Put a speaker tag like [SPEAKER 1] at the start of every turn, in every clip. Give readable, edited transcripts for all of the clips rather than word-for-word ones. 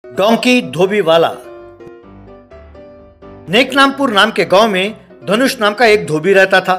[SPEAKER 1] Donkey धोबी वाला। नेकनामपुर नाम के गांव में धनुष नाम का एक धोबी रहता था।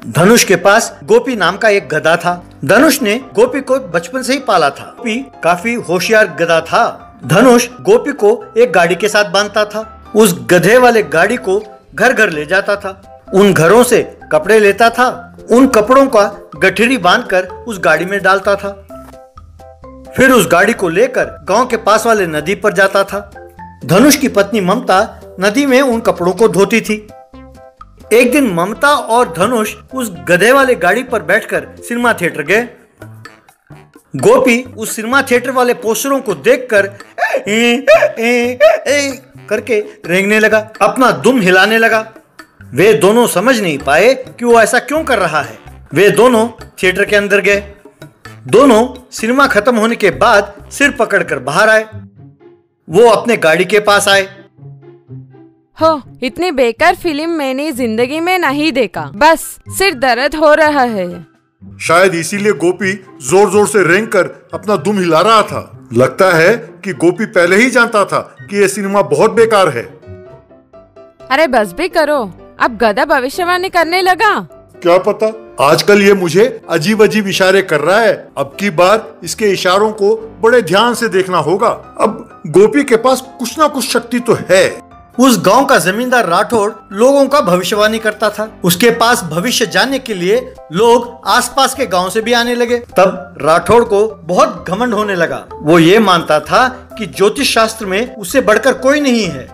[SPEAKER 1] धनुष के पास गोपी नाम का एक गधा था। धनुष ने गोपी को बचपन से ही पाला था। गोपी काफी होशियार गधा था। धनुष गोपी को एक गाड़ी के साथ बांधता था। उस गधे वाले गाड़ी को घर घर ले जाता था। उन घरों से कपड़े लेता था। उन कपड़ों का गठरी बांधकर उस गाड़ी में डालता था। फिर उस गाड़ी को लेकर गांव के पास वाले नदी पर जाता था। धनुष की पत्नी ममता नदी में उन कपड़ों को धोती थी। एक दिन ममता और धनुष उस गधे वाले गाड़ी पर बैठकर सिनेमा थिएटर गए। गोपी उस सिनेमा थिएटर वाले पोस्टरों को देखकर करके रेंगने लगा, अपना दुम हिलाने लगा। वे दोनों समझ नहीं पाए कि वो ऐसा क्यों कर रहा है। वे दोनों थिएटर के अंदर गए। दोनों सिनेमा खत्म होने के बाद सिर पकड़कर बाहर आए। वो अपने गाड़ी के पास आए।
[SPEAKER 2] हो, इतनी बेकार फिल्म मैंने जिंदगी में नहीं देखा। बस सिर दर्द हो रहा है।
[SPEAKER 3] शायद इसीलिए गोपी जोर जोर से रेंग कर अपना दुम हिला रहा था। लगता है कि गोपी पहले ही जानता था कि यह सिनेमा बहुत बेकार है।
[SPEAKER 2] अरे बस भी करो, अब गधा भविष्यवाणी करने लगा।
[SPEAKER 3] क्या पता, आजकल ये मुझे अजीब अजीब इशारे कर रहा है। अब की बार इसके इशारों को बड़े ध्यान से देखना होगा। अब गोपी के पास कुछ ना कुछ शक्ति तो है।
[SPEAKER 1] उस गांव का जमींदार राठौड़ लोगों का भविष्यवाणी करता था। उसके पास भविष्य जानने के लिए लोग आसपास के गांव से भी आने लगे। तब राठौड़ को बहुत घमंड होने लगा। वो ये मानता था कि ज्योतिष शास्त्र में उससे बढ़कर कोई नहीं है।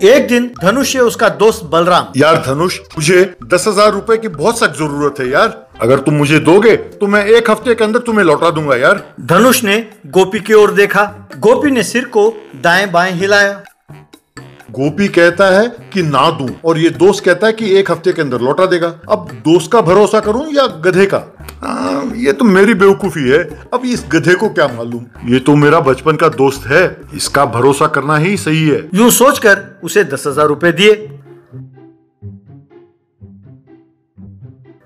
[SPEAKER 1] एक दिन धनुष और उसका दोस्त बलराम,
[SPEAKER 3] यार धनुष, मुझे 10,000 रुपए की बहुत सख्त जरूरत है यार। अगर तुम मुझे दोगे तो मैं 1 हफ्ते के अंदर तुम्हें लौटा दूंगा यार।
[SPEAKER 1] धनुष ने गोपी की ओर देखा। गोपी ने सिर को दाएं बाएं हिलाया।
[SPEAKER 3] गोपी कहता है कि ना दूं और ये दोस्त कहता है कि 1 हफ्ते के अंदर लौटा देगा। अब दोस्त का भरोसा करूं या गधे का? ये तो मेरी बेवकूफी है। अब इस गधे को क्या मालूम, ये तो मेरा बचपन का दोस्त है। इसका भरोसा करना ही सही है।
[SPEAKER 1] यूं सोचकर उसे 10,000 रुपए दिए।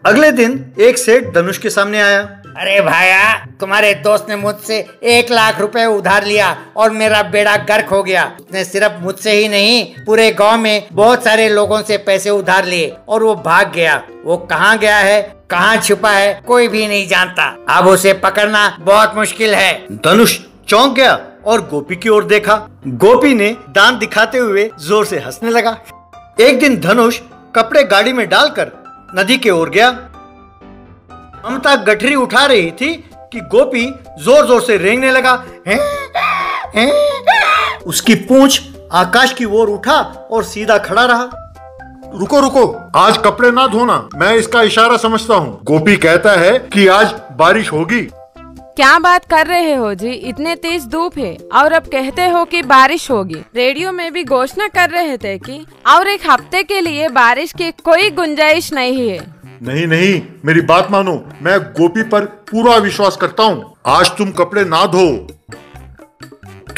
[SPEAKER 1] अगले दिन एक सेठ धनुष के सामने आया।
[SPEAKER 4] अरे भाया, तुम्हारे दोस्त ने मुझसे 1 लाख रुपए उधार लिया और मेरा बेड़ा गर्क हो गया। उसने सिर्फ मुझसे ही नहीं, पूरे गांव में बहुत सारे लोगों से पैसे उधार लिए और वो भाग गया। वो कहाँ गया है, कहाँ छुपा है, कोई भी नहीं जानता। अब उसे पकड़ना बहुत मुश्किल है।
[SPEAKER 1] धनुष चौंक गया और गोपी की ओर देखा। गोपी ने दांत दिखाते हुए जोर से हंसने लगा। एक दिन धनुष कपड़े गाड़ी में डालकर नदी के ओर गया। ममता गठरी उठा रही थी कि गोपी जोर जोर से रेंगने लगा। उसकी पूंछ आकाश की ओर उठा और सीधा खड़ा रहा।
[SPEAKER 3] रुको रुको, आज कपड़े ना धोना, मैं इसका इशारा समझता हूँ। गोपी कहता है कि आज बारिश होगी।
[SPEAKER 2] क्या बात कर रहे हो जी, इतने तेज धूप है और अब कहते हो कि बारिश होगी। रेडियो में भी घोषणा कर रहे थे कि और 1 हफ्ते के लिए बारिश की कोई गुंजाइश नहीं है।
[SPEAKER 3] नहीं नहीं, मेरी बात मानो, मैं गोपी पर पूरा विश्वास करता हूँ। आज तुम कपड़े ना धो।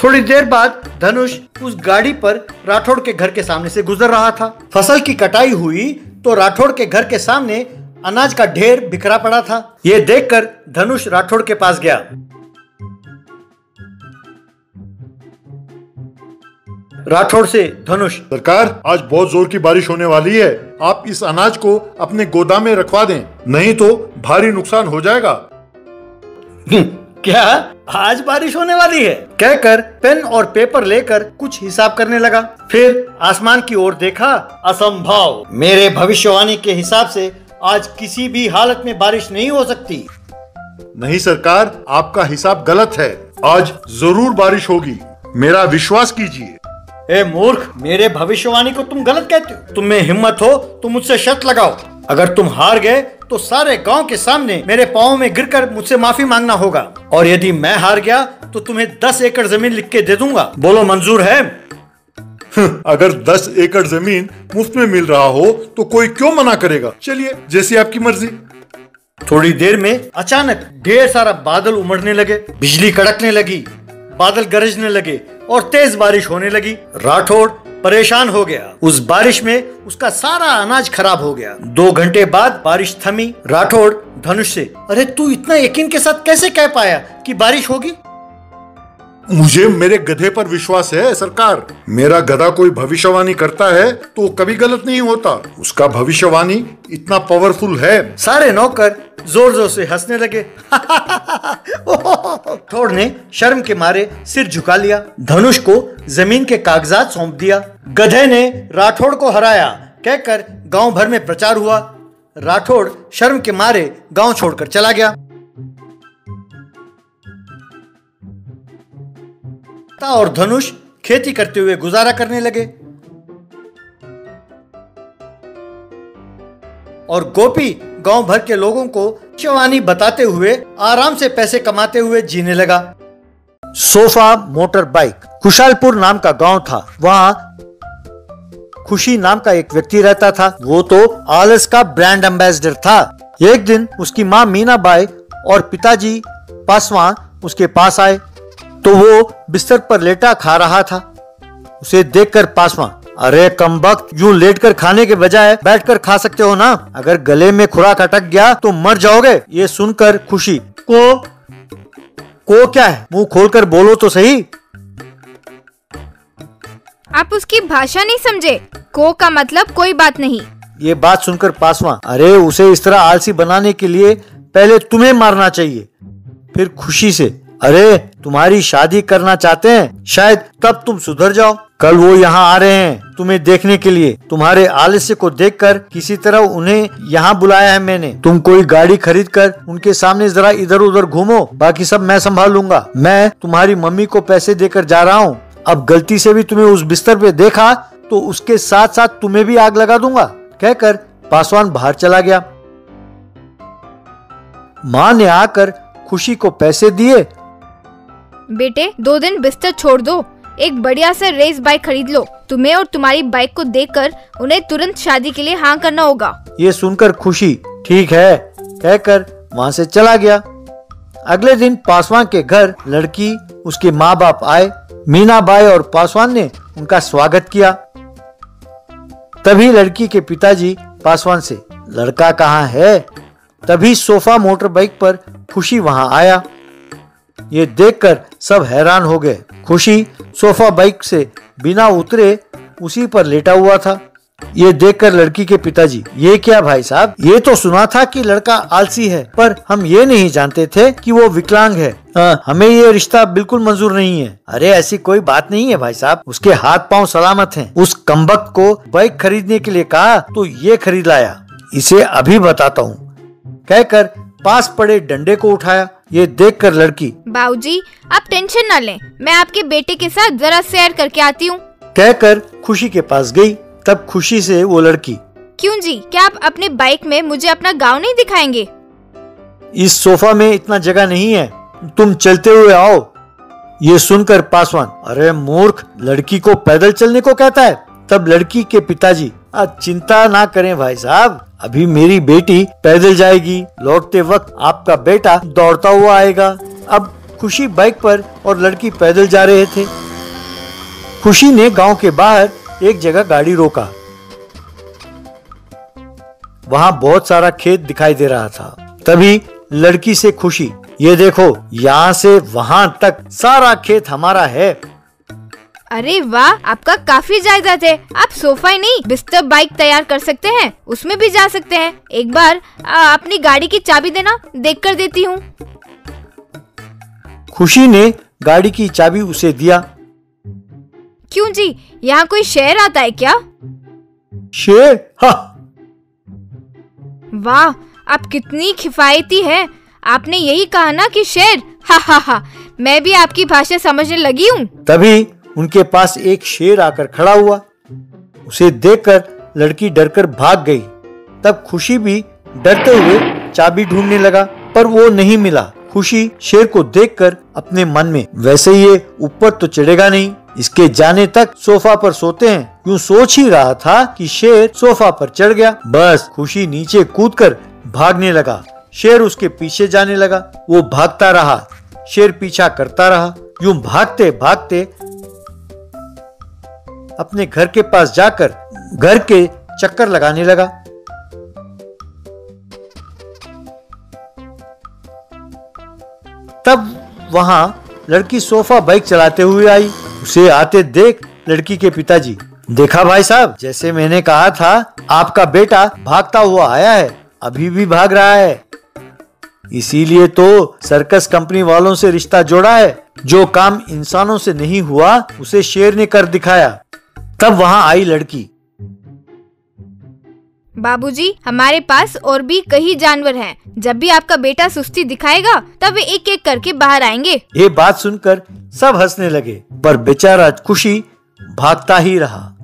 [SPEAKER 1] थोड़ी देर बाद धनुष उस गाड़ी पर राठौड़ के घर के सामने से गुजर रहा था। फसल की कटाई हुई तो राठौड़ के घर के सामने अनाज का ढेर बिखरा पड़ा था। ये देखकर धनुष राठौड़ के पास गया। राठौड़ से धनुष,
[SPEAKER 3] सरकार, आज बहुत जोर की बारिश होने वाली है। आप इस अनाज को अपने गोदाम में रखवा दें, नहीं तो भारी नुकसान हो जाएगा।
[SPEAKER 1] क्या आज बारिश होने वाली है? कहकर पेन और पेपर लेकर कुछ हिसाब करने लगा। फिर आसमान की ओर देखा। असंभव, मेरे भविष्यवाणी के हिसाब से आज किसी भी हालत में बारिश नहीं हो सकती।
[SPEAKER 3] नहीं सरकार, आपका हिसाब गलत है। आज जरूर बारिश होगी, मेरा विश्वास कीजिए।
[SPEAKER 1] ए मूर्ख, मेरे भविष्यवाणी को तुम गलत कहते हो। तुम में हिम्मत हो तो मुझसे शर्त लगाओ। अगर तुम हार गए तो सारे गांव के सामने मेरे पाँव में गिरकर मुझसे माफी मांगना होगा, और यदि मैं हार गया तो तुम्हें 10 एकड़ जमीन लिख के दे दूंगा। बोलो मंजूर है?
[SPEAKER 3] अगर 10 एकड़ जमीन मुफ्त में मिल रहा हो तो कोई क्यों मना करेगा। चलिए, जैसी आपकी मर्जी।
[SPEAKER 1] थोड़ी देर में अचानक ढेर सारा बादल उमड़ने लगे। बिजली कड़कने लगी, बादल गरजने लगे और तेज बारिश होने लगी। राठौड़ परेशान हो गया। उस बारिश में उसका सारा अनाज खराब हो गया। 2 घंटे बाद बारिश थमी। राठौड़ धनुष से, अरे तू इतना यकीन के साथ कैसे कह पाया कि बारिश होगी?
[SPEAKER 3] मुझे मेरे गधे पर विश्वास है सरकार। मेरा गधा कोई भविष्यवाणी करता है तो वो कभी गलत नहीं होता। उसका भविष्यवाणी इतना पावरफुल है।
[SPEAKER 1] सारे नौकर जोर जोर से हंसने लगे। राठौड़ ने शर्म के मारे सिर झुका लिया, धनुष को जमीन के कागजात सौंप दिया। गधे ने राठौड़ को हराया कहकर गांव भर में प्रचार हुआ। राठौड़ शर्म के मारे गांव छोड़कर चला गया। और धनुष खेती करते हुए गुजारा करने लगे और गोपी गांव भर के लोगों को भविष्यवाणी बताते हुए आराम से पैसे कमाते हुए जीने लगा। Sofa motor bike. खुशालपुर नाम का गांव था। वहां खुशी नाम का एक व्यक्ति रहता था। वो तो आलस का ब्रांड एम्बेसडर था। एक दिन उसकी माँ मीनाबाई और पिताजी पासवान उसके पास आए तो वो बिस्तर पर लेटा खा रहा था। उसे देखकर पासवान, अरे कमबख्त, यूं लेटकर खाने के बजाय बैठकर खा सकते हो ना, अगर गले में खुराक अटक गया तो मर जाओगे। ये सुनकर खुशी को क्या है, मुंह खोलकर बोलो तो सही।
[SPEAKER 5] आप उसकी भाषा नहीं समझे। को का मतलब कोई बात नहीं।
[SPEAKER 1] ये बात सुनकर पासवान, अरे उसे इस तरह आलसी बनाने के लिए पहले तुम्हें मारना चाहिए। फिर खुशी से, अरे तुम्हारी शादी करना चाहते हैं, शायद तब तुम सुधर जाओ। कल वो यहाँ आ रहे हैं तुम्हें देखने के लिए। तुम्हारे आलस्य को देखकर किसी तरह उन्हें यहाँ बुलाया है मैंने। तुम कोई गाड़ी खरीद कर उनके सामने जरा इधर उधर घूमो, बाकी सब मैं संभाल लूंगा। मैं तुम्हारी मम्मी को पैसे देकर जा रहा हूँ। अब गलती से भी तुम्हें उस बिस्तर पे देखा तो उसके साथ साथ तुम्हें भी आग लगा दूंगा। कहकर पासवान बाहर चला गया। माँ ने आकर खुशी को पैसे दिए।
[SPEAKER 5] बेटे 2 दिन बिस्तर छोड़ दो, एक बढ़िया सा रेस बाइक खरीद लो। तुम्हें और तुम्हारी बाइक को देखकर उन्हें तुरंत शादी के लिए हाँ करना होगा।
[SPEAKER 1] ये सुनकर खुशी ठीक है कहकर वहाँ से चला गया। अगले दिन पासवान के घर लड़की, उसके माँ बाप आए। मीनाबाई और पासवान ने उनका स्वागत किया। तभी लड़की के पिताजी पासवान से, लड़का कहाँ है? तभी सोफा मोटर बाइक पर खुशी वहाँ आया। ये देखकर सब हैरान हो गए। खुशी सोफा बाइक से बिना उतरे उसी पर लेटा हुआ था। ये देखकर लड़की के पिताजी, ये क्या भाई साहब, ये तो सुना था कि लड़का आलसी है, पर हम ये नहीं जानते थे कि वो विकलांग है। हमें ये रिश्ता बिल्कुल मंजूर नहीं है। अरे ऐसी कोई बात नहीं है भाई साहब, उसके हाथ पांव सलामत हैं। उस कमबख्त को बाइक खरीदने के लिए कहा तो ये खरीद लाया। इसे अभी बताता हूँ। कहकर पास पड़े डंडे को उठाया। ये देखकर लड़की,
[SPEAKER 5] बाबूजी आप टेंशन न लें, मैं आपके बेटे के साथ जरा सैर करके आती हूँ।
[SPEAKER 1] कहकर खुशी के पास गई। तब खुशी से वो लड़की,
[SPEAKER 5] क्यों जी, क्या आप अपने बाइक में मुझे अपना गाँव नहीं दिखाएंगे?
[SPEAKER 1] इस सोफा में इतना जगह नहीं है, तुम चलते हुए आओ। ये सुनकर पासवान, अरे मूर्ख, लड़की को पैदल चलने को कहता है। तब लड़की के पिताजी, चिंता ना करें भाई साहब, अभी मेरी बेटी पैदल जाएगी, लौटते वक्त आपका बेटा दौड़ता हुआ आएगा। अब खुशी बाइक पर और लड़की पैदल जा रहे थे। खुशी ने गांव के बाहर एक जगह गाड़ी रोका। वहां बहुत सारा खेत दिखाई दे रहा था। तभी लड़की से खुशी, ये देखो, यहाँ से वहां तक सारा खेत हमारा है।
[SPEAKER 5] अरे वाह, आपका काफी जायदाद है। आप सोफा ही नहीं बिस्तर बाइक तैयार कर सकते हैं, उसमें भी जा सकते हैं। एक बार अपनी गाड़ी की चाबी देना, देख कर देती हूँ।
[SPEAKER 1] खुशी ने गाड़ी की चाबी उसे दिया।
[SPEAKER 5] क्यों जी, यहाँ कोई शेर आता है क्या?
[SPEAKER 1] शेर? हाँ।
[SPEAKER 5] वाह, आप कितनी किफायती हैं। आपने यही कहा ना कि शेर? हा हा हा, मैं भी आपकी भाषा समझने लगी हूँ।
[SPEAKER 1] तभी उनके पास एक शेर आकर खड़ा हुआ। उसे देखकर लड़की डरकर भाग गई। तब खुशी भी डरते हुए चाबी ढूंढने लगा, पर वो नहीं मिला। खुशी शेर को देखकर अपने मन में, वैसे ये ऊपर तो चढ़ेगा नहीं, इसके जाने तक सोफा पर सोते हैं, यूं सोच ही रहा था कि शेर सोफा पर चढ़ गया। बस खुशी नीचे कूदकर भागने लगा। शेर उसके पीछे जाने लगा। वो भागता रहा, शेर पीछा करता रहा। यूं भागते भागते अपने घर के पास जाकर घर के चक्कर लगाने लगा। तब वहां लड़की सोफा बाइक चलाते हुए आई। उसे आते देख लड़की के पिताजी, देखा भाई साहब, जैसे मैंने कहा था आपका बेटा भागता हुआ आया है, अभी भी भाग रहा है। इसीलिए तो सर्कस कंपनी वालों से रिश्ता जोड़ा है। जो काम इंसानों से नहीं हुआ उसे शेर ने कर दिखाया। तब वहां आई लड़की,
[SPEAKER 5] बाबूजी, हमारे पास और भी कई जानवर हैं। जब भी आपका बेटा सुस्ती दिखाएगा तब वे एक एक करके बाहर आएंगे।
[SPEAKER 1] ये बात सुनकर सब हंसने लगे, पर बेचारा खुशी भागता ही रहा।